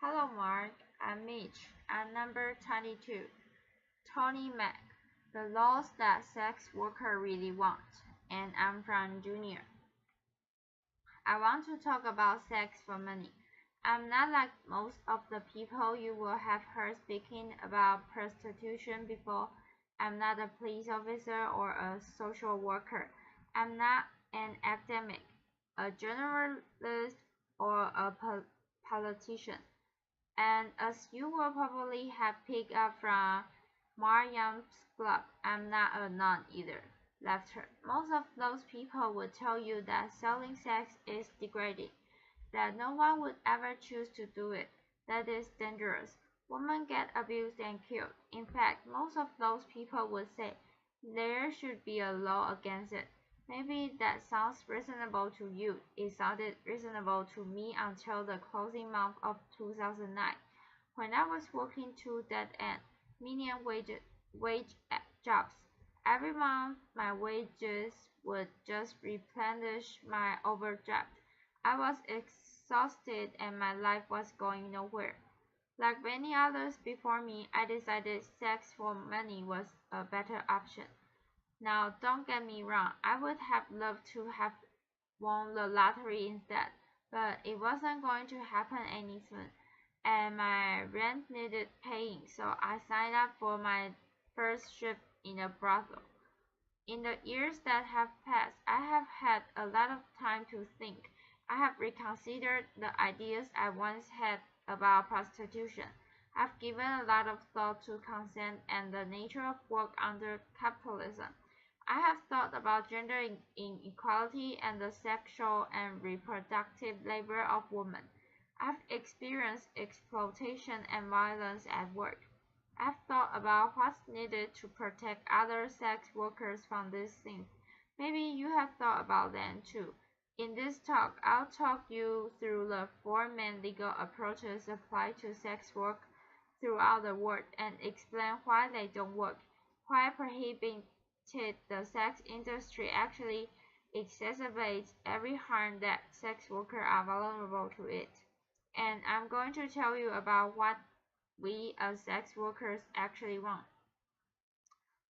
Hello, Mark. I'm Mitch. I'm number 22. Toni Mac. The laws that sex workers really want. And I'm from Junior. I want to talk about sex for money. I'm not like most of the people you will have heard speaking about prostitution before. I'm not a police officer or a social worker. I'm not an academic, a journalist, or a politician. And as you will probably have picked up from Mariam's blog, I'm not a nun either. Laughter. Most of those people would tell you that selling sex is degrading, that no one would ever choose to do it, that it's dangerous. Women get abused and killed. In fact, most of those people would say there should be a law against it. Maybe that sounds reasonable to you. It sounded reasonable to me until the closing month of 2009, when I was working two dead-end, minimum wage jobs. Every month, my wages would just replenish my overdraft. I was exhausted and my life was going nowhere. Like many others before me, I decided sex for money was a better option. Now, don't get me wrong, I would have loved to have won the lottery instead, but it wasn't going to happen any soon, and my rent needed paying, so I signed up for my first shift in a brothel. In the years that have passed, I have had a lot of time to think. I have reconsidered the ideas I once had about prostitution. I've given a lot of thought to consent and the nature of work under capitalism. I have thought about gender inequality and the sexual and reproductive labor of women. I've experienced exploitation and violence at work. I've thought about what's needed to protect other sex workers from these things. Maybe you have thought about them too. In this talk, I'll talk you through the four main legal approaches applied to sex work throughout the world and explain why they don't work, why prohibiting the sex industry actually exacerbates every harm that sex workers are vulnerable to it. And I'm going to tell you about what we as sex workers actually want.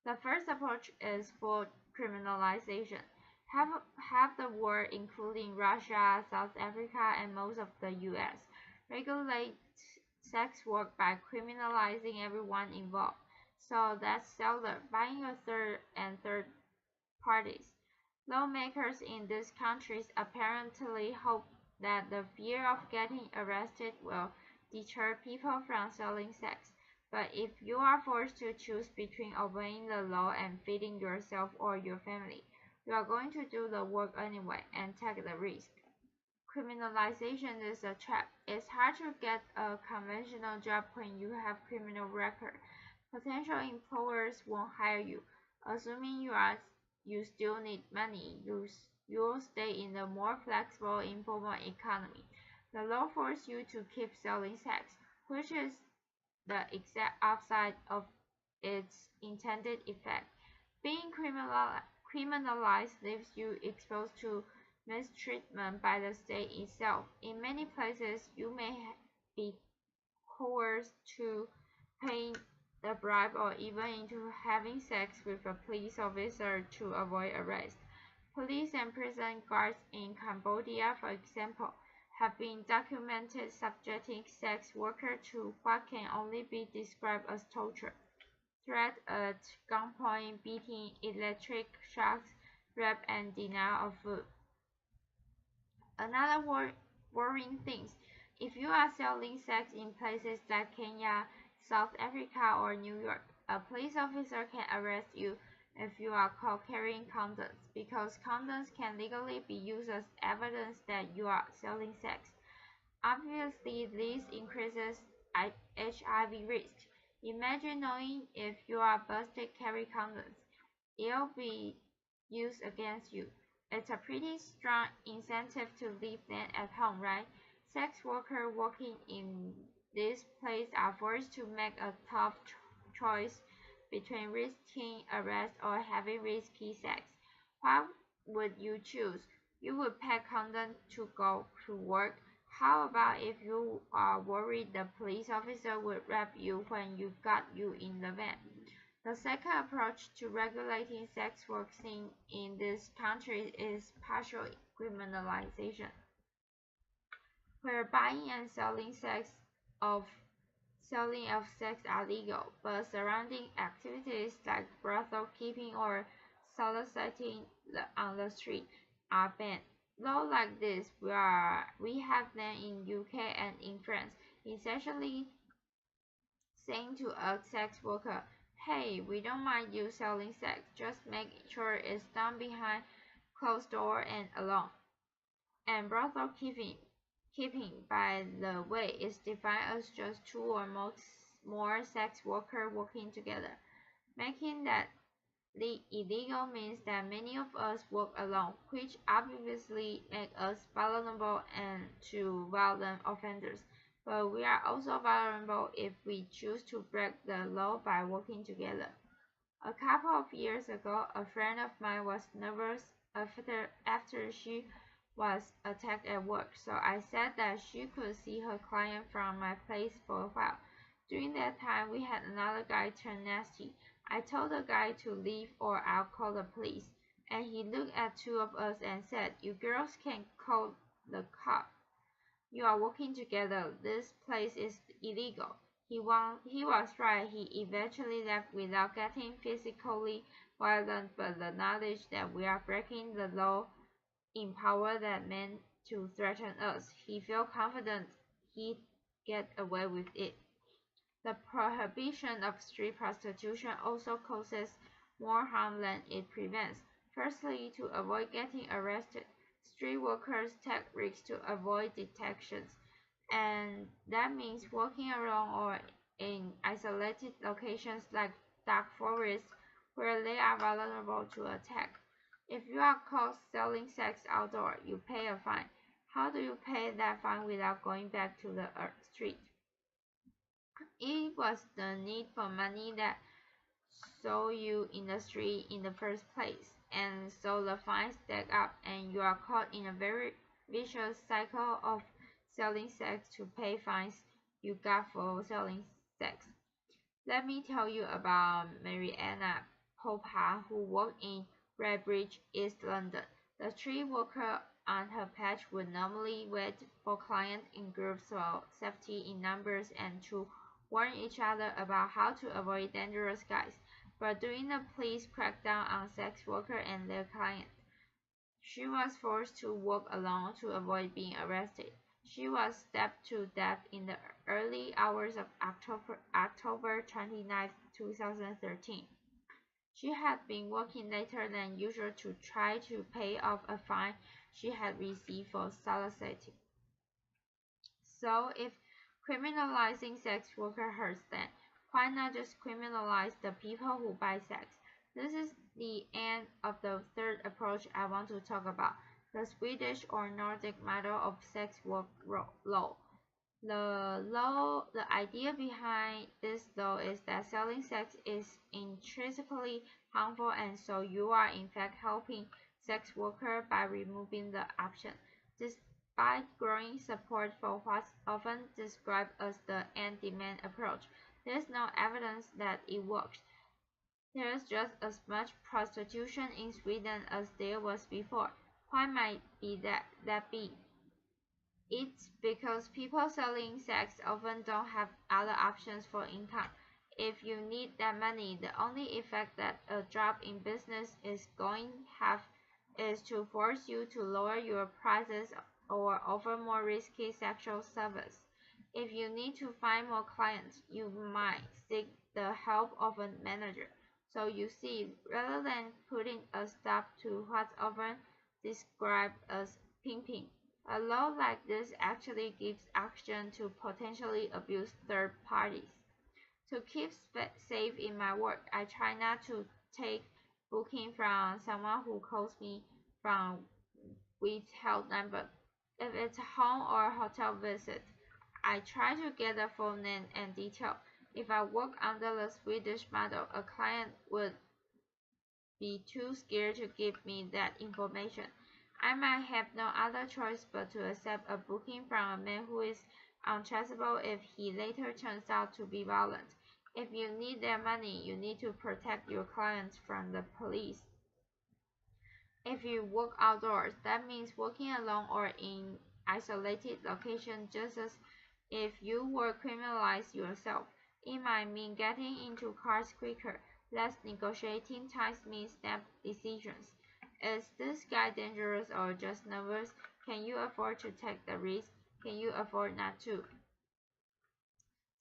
The first approach is for criminalization. Half the world, including Russia, South Africa, and most of the US, regulates sex work by criminalizing everyone involved. So that's seller, buying a third parties. Lawmakers in these countries apparently hope that the fear of getting arrested will deter people from selling sex. But if you are forced to choose between obeying the law and feeding yourself or your family, you are going to do the work anyway and take the risk. Criminalization is a trap. It's hard to get a conventional job when you have criminal record. Potential employers won't hire you, assuming you still need money. You'll stay in the more flexible informal economy. The law forces you to keep selling sex, which is the exact opposite of its intended effect. Being criminalized leaves you exposed to mistreatment by the state itself. In many places, you may be coerced to paying the bribe or even into having sex with a police officer to avoid arrest. Police and prison guards in Cambodia, for example, have been documented subjecting sex workers to what can only be described as torture. Threat at gunpoint, beating, electric shocks, rape, and denial of food. Another worrying thing, if you are selling sex in places like Kenya, South Africa, or New York, a police officer can arrest you if you are caught carrying condoms, because condoms can legally be used as evidence that you are selling sex. Obviously, this increases HIV risk. Imagine knowing if you are busted carrying condoms, it'll be used against you. It's a pretty strong incentive to leave them at home, right? Sex workers working in this place are forced to make a tough choice between risking arrest or having risky sex. What would you choose? You would pack condoms to go to work, How about if you are worried the police officer would rap you when you got you in the van? The second approach to regulating sex work in this country is partial criminalization, where buying and selling of sex are legal, but surrounding activities like brothel keeping or soliciting on the street are banned. Laws like this we have them in UK and in France, essentially saying to a sex worker, "Hey, we don't mind you selling sex, just make sure it's done behind closed door and alone." And brothel keeping, by the way, is defined as just two or more sex workers working together. Making that illegal means that many of us work alone, which obviously makes us vulnerable and to violent offenders. But we are also vulnerable if we choose to break the law by working together. A couple of years ago, a friend of mine was nervous after she was attacked at work, so I said that she could see her client from my place for a while. During that time, we had another guy turn nasty. I told the guy to leave or I'll call the police, and he looked at two of us and said, "You girls can call the cop. You are working together. This place is illegal." He was right. He eventually left without getting physically violent, but the knowledge that we are breaking the law empowered that man to threaten us. He felt confident he'd get away with it. The prohibition of street prostitution also causes more harm than it prevents. Firstly, to avoid getting arrested, street workers take risks to avoid detections, and that means working alone or in isolated locations like dark forests where they are vulnerable to attack. If you are caught selling sex outdoors, you pay a fine. How do you pay that fine without going back to the street? It was the need for money that saw you in the street in the first place, and so the fines stack up, and you are caught in a very vicious cycle of selling sex to pay fines you got for selling sex. Let me tell you about Mariana Popa, who worked in Redbridge, East London. The street worker on her patch would normally wait for clients in groups for safety in numbers and to warn each other about how to avoid dangerous guys. But during the police crackdown on sex workers and their clients, she was forced to work alone to avoid being arrested. She was stabbed to death in the early hours of October 29, 2013. She had been working later than usual to try to pay off a fine she had received for soliciting. So if criminalizing sex workers hurts them, why not just criminalize the people who buy sex? This is the end of the third approach I want to talk about, the Swedish or Nordic model of sex work law. The idea behind this law is that selling sex is intrinsically harmful, and so you are in fact helping sex workers by removing the option. Despite growing support for what's often described as the end demand approach, there's no evidence that it works. There's just as much prostitution in Sweden as there was before. Why might that be? It's because people selling sex often don't have other options for income. If you need that money, the only effect that a drop in business is going to have is to force you to lower your prices or offer more risky sexual service. If you need to find more clients, you might seek the help of a manager. So you see, rather than putting a stop to what's often described as pimping, a law like this actually gives action to potentially abuse third parties. To keep safe in my work, I try not to take booking from someone who calls me from withheld number. If it's a home or hotel visit, I try to get the full name and detail. If I work under the Swedish model, a client would be too scared to give me that information. I might have no other choice but to accept a booking from a man who is untraceable if he later turns out to be violent. If you need their money, you need to protect your clients from the police. If you work outdoors, that means working alone or in isolated locations just as if you were criminalized yourself. It might mean getting into cars quicker, less negotiating times means snap decisions. Is this guy dangerous or just nervous? Can you afford to take the risk? Can you afford not to?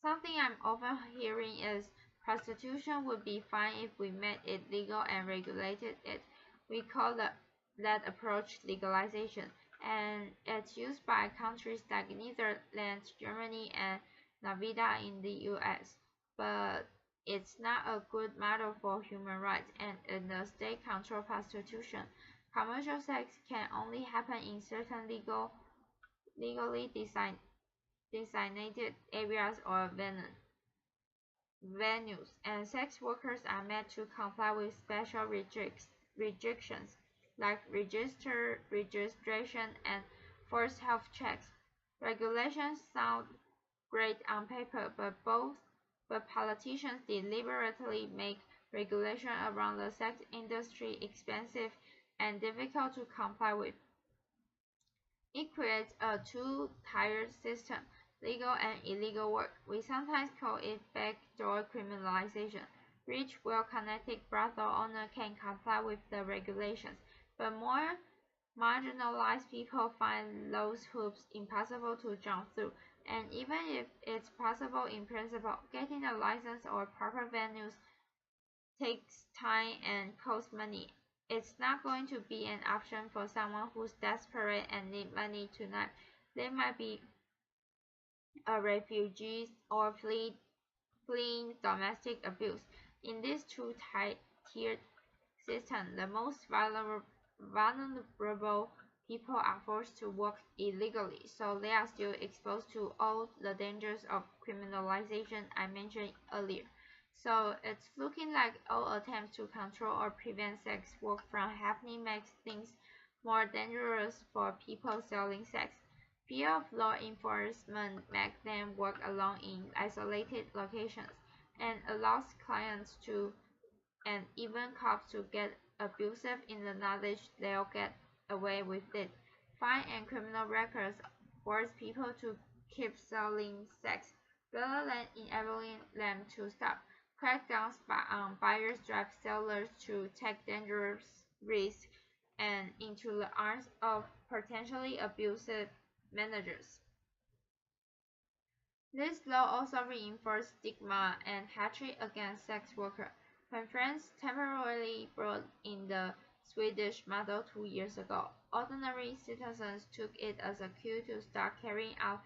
Something I'm often hearing is prostitution would be fine if we made it legal and regulated it. We call that approach legalization, and it's used by countries like Netherlands, Germany, and Nevada in the US. But it's not a good model for human rights, and in the state-controlled prostitution, commercial sex can only happen in certain legally designated areas or venues, and sex workers are made to comply with special restrictions like registration and forced health checks. Regulations sound great on paper, but politicians deliberately make regulation around the sex industry expensive and difficult to comply with. It creates a two-tiered system, legal and illegal work. We sometimes call it backdoor criminalization. Rich, well-connected brothel owners can comply with the regulations, but more marginalized people find those hoops impossible to jump through. And even if it's possible in principle, getting a license or proper venues takes time and costs money. It's not going to be an option for someone who's desperate and need money tonight. They might be a refugee or fleeing domestic abuse. In this two-tiered system, the most vulnerable people are forced to work illegally, so they are still exposed to all the dangers of criminalization I mentioned earlier. So it's looking like all attempts to control or prevent sex work from happening makes things more dangerous for people selling sex. Fear of law enforcement makes them work alone in isolated locations and allows clients to and even cops to get abusive in the knowledge they'll get away with it. Fine and criminal records force people to keep selling sex rather than enabling them to stop. Crackdowns on buyers drive sellers to take dangerous risks and into the arms of potentially abusive managers. This law also reinforced stigma and hatred against sex workers. When France temporarily brought in the Swedish model 2 years ago, ordinary citizens took it as a cue to start carrying out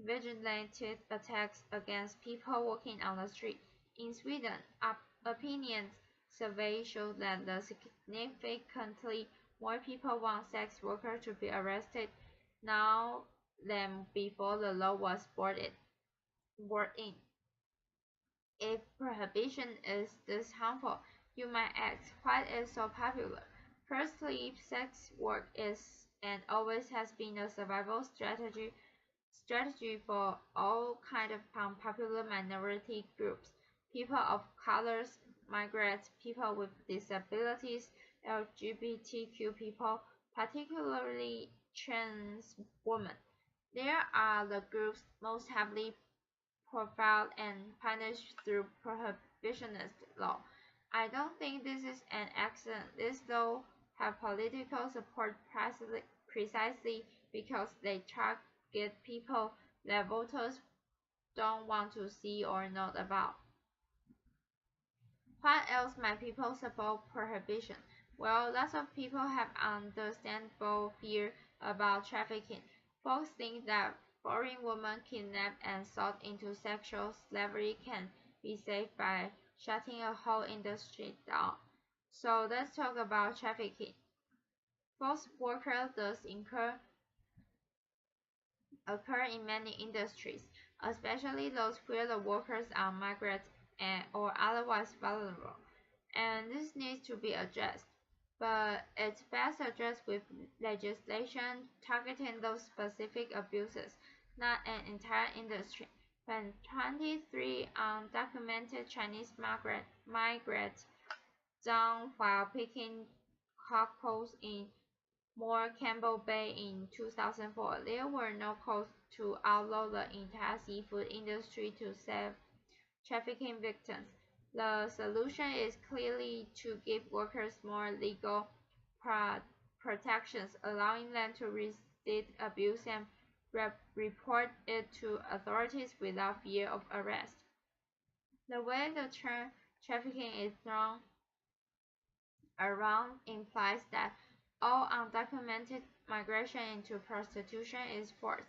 vigilante attacks against people walking on the street. In Sweden, opinion surveys show that significantly more people want sex workers to be arrested now than before the law was brought in. If prohibition is this harmful, you might ask, why is it so popular? Firstly, sex work is and always has been a survival strategy for all kinds of unpopular minority groups, people of colors, migrants, people with disabilities, LGBTQ people, particularly trans women. There are the groups most heavily profiled and punished through prohibitionist law. I don't think this is an accident. This law have political support precisely because they target people that voters don't want to see or know about. What else might people support prohibition? Well, lots of people have understandable fear about trafficking. Folks think that foreign women kidnapped and sold into sexual slavery can be saved by shutting a whole industry down. So let's talk about trafficking. Forced work does occur in many industries, especially those where the workers are migrants or otherwise vulnerable, and this needs to be addressed. but it's best addressed with legislation targeting those specific abuses, not an entire industry. When 23 undocumented Chinese migrants drowned while picking cockles in Moore Campbell Bay in 2004, there were no calls to outlaw the entire seafood industry to save trafficking victims. The solution is clearly to give workers more legal protections, allowing them to resist abuse and report it to authorities without fear of arrest. The way the term trafficking is thrown around implies that all undocumented migration into prostitution is forced.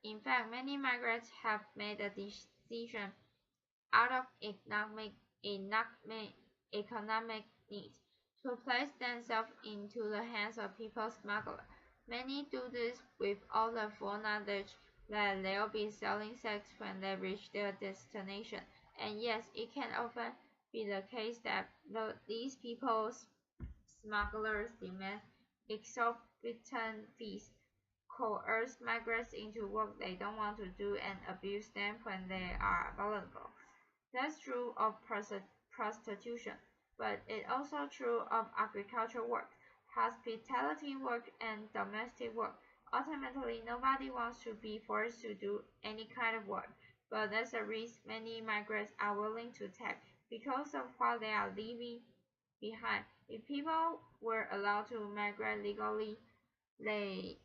In fact, many migrants have made a decision out of economic need to place themselves into the hands of people smugglers. Many do this with all the full knowledge that they'll be selling sex when they reach their destination. And yes, it can often be the case that these people's smugglers demand exorbitant fees, coerce migrants into work they don't want to do, and abuse them when they are vulnerable. That's true of prostitution, but it's also true of agricultural work, hospitality work, and domestic work. Ultimately, nobody wants to be forced to do any kind of work, but that's a risk many migrants are willing to take because of what they are leaving behind. If people were allowed to migrate legally, they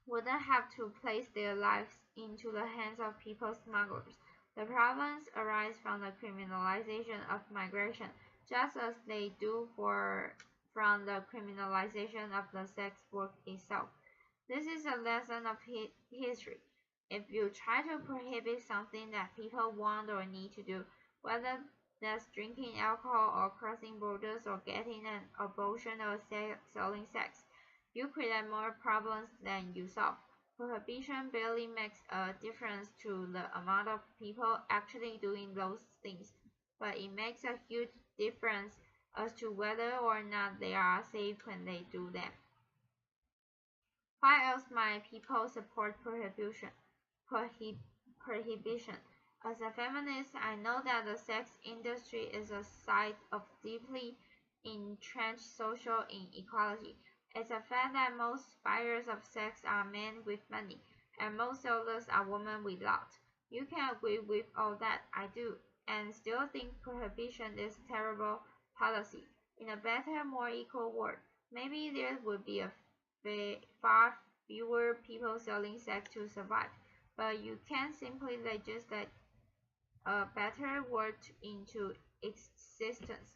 wouldn't have to place their lives into the hands of people smugglers. The problems arise from the criminalization of migration, just as they do from the criminalization of the sex work itself. This is a lesson of history. If you try to prohibit something that people want or need to do, whether that's drinking alcohol or crossing borders or getting an abortion or selling sex, you create more problems than you solve. Prohibition barely makes a difference to the amount of people actually doing those things, but it makes a huge difference as to whether or not they are safe when they do them. Why else might people support prohibition? As a feminist, I know that the sex industry is a site of deeply entrenched social inequality. It's a fact that most buyers of sex are men with money, and most sellers are women without. You can agree with all that, I do, and still think prohibition is terrible policy. In a better, more equal world, maybe there would be far fewer people selling sex to survive, but you can't simply legislate a better world into existence.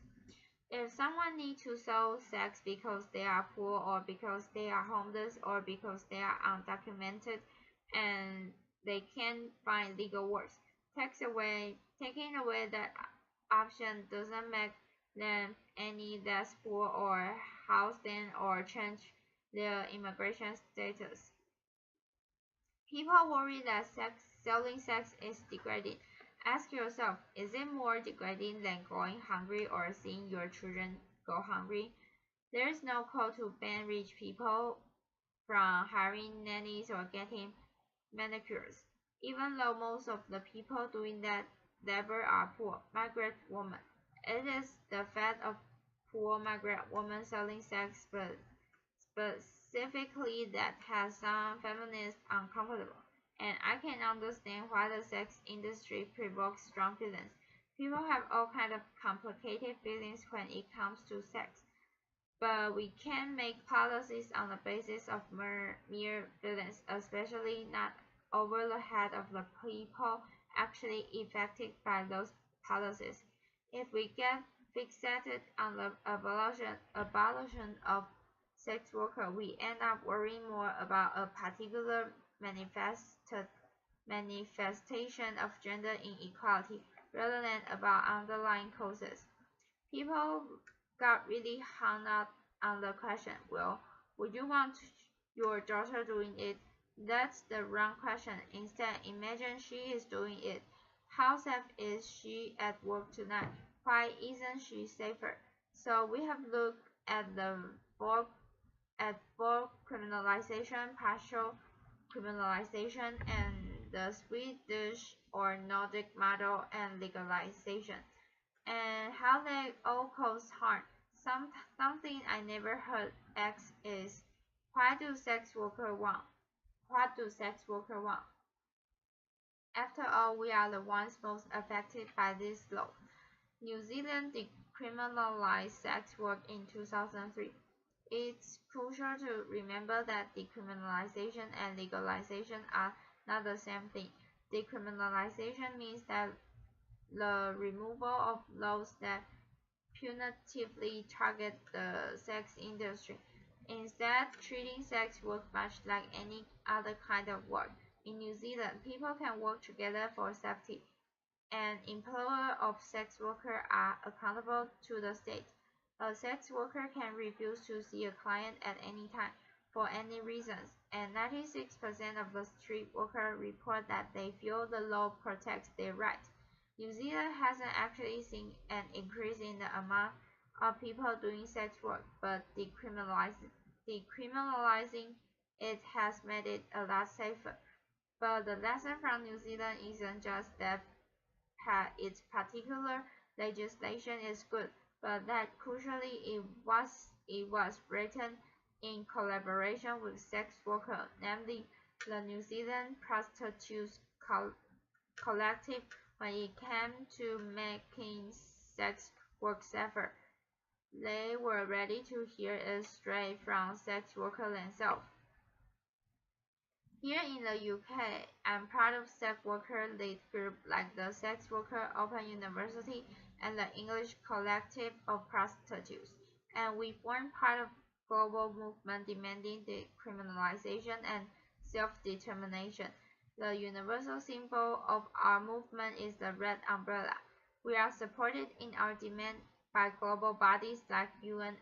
If someone needs to sell sex because they are poor or because they are homeless or because they are undocumented and they can't find legal work, taking away that option doesn't make them any less poor or house them or change their immigration status. People worry that selling sex is degrading. Ask yourself, is it more degrading than going hungry or seeing your children go hungry? There is no call to ban rich people from hiring nannies or getting manicures, even though most of the people doing that labor are poor migrant women. It is the fact of poor migrant women selling sex specifically that has some feminists uncomfortable, and I can understand why the sex industry provokes strong feelings. People have all kinds of complicated feelings when it comes to sex, but we can't make policies on the basis of mere feelings, especially not over the head of the people actually affected by those policies. If we get fixated on the abolition of sex workers, we end up worrying more about a particular manifestation of gender inequality rather than about underlying causes. People got really hung up on the question, well, would you want your daughter doing it? That's the wrong question. Instead, imagine she is doing it. How safe is she at work tonight? Why isn't she safer? So we have looked at the for for criminalization, partial criminalization, and the Swedish or Nordic model and legalization, and how they all cause harm. Something I never heard asked is, why do sex workers want? What do sex workers want? After all, we are the ones most affected by this law. New Zealand decriminalized sex work in 2003. It's crucial to remember that decriminalization and legalization are not the same thing. Decriminalization means that the removal of laws that punitively target the sex industry, instead treating sex work much like any other kind of work. In New Zealand, people can work together for safety. An employer of sex workers are accountable to the state. A sex worker can refuse to see a client at any time for any reasons, and 96% of the street workers report that they feel the law protects their rights. New Zealand hasn't actually seen an increase in the amount of people doing sex work, but decriminalizing it has made it a lot safer. But the lesson from New Zealand isn't just that its particular legislation is good, but that crucially it was written in collaboration with sex workers, namely the New Zealand Prostitutes Collective, when it came to making sex work safer. They were ready to hear it straight from sex workers themselves. Here in the UK, I'm part of sex worker lead group like the Sex Worker Open University and the English Collective of Prostitutes, and we form part of global movement demanding decriminalization and self-determination. The universal symbol of our movement is the red umbrella. We are supported in our demand by global bodies like UN,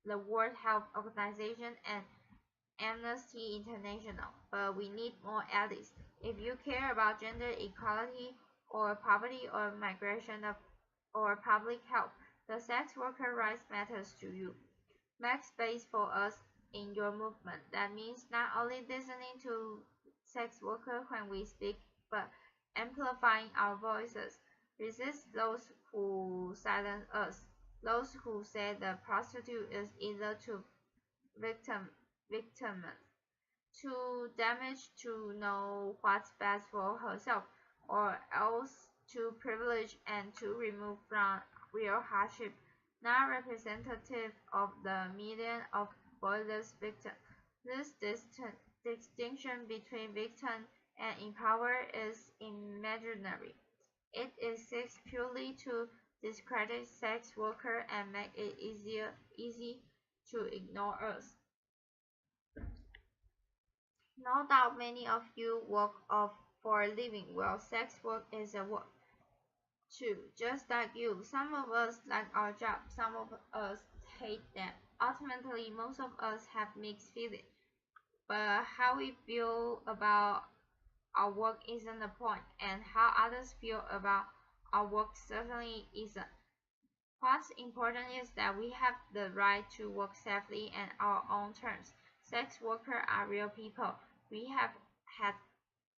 the World Health Organization, and Amnesty International, but we need more allies. If you care about gender equality or poverty or migration or public health, the sex worker rights matters to you. Make space for us in your movement. That means not only listening to sex workers when we speak, but amplifying our voices. Resist those who silence us, those who say the prostitute is either too victim too damaged to know what's best for herself, or else too privileged and too removed from real hardship, not representative of the million of voiceless victims. This distinction between victim and empowered is imaginary. It exists purely to discredit sex workers and make it easy to ignore us. No doubt many of you work for a living. Well, sex work is a work too, just like you. Some of us like our job, some of us hate them. Ultimately, most of us have mixed feelings. But how we feel about our work isn't the point, and how others feel about our work certainly isn't. What's important is that we have the right to work safely and our own terms. Sex workers are real people. We have had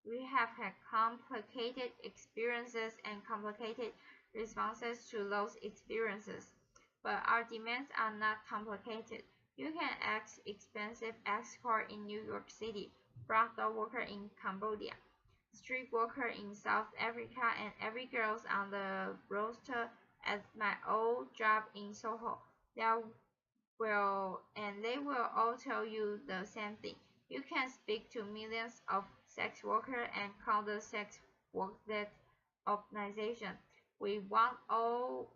we have had complicated experiences and complicated responses to those experiences. But our demands are not complicated. You can ask expensive escort in New York City, brothel worker in Cambodia, street worker in South Africa, and every girl on the roster at my old job in Soho. They will all tell you the same thing. You can speak to millions of sex workers and countless sex work-led organizations. We want full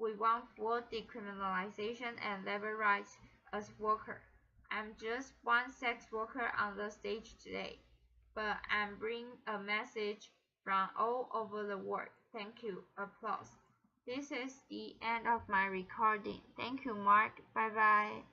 decriminalization and labor rights as workers. I'm just one sex worker on the stage today, but I'm bringing a message from all over the world. Thank you. Applause. This is the end of my recording. Thank you, Mark. Bye bye.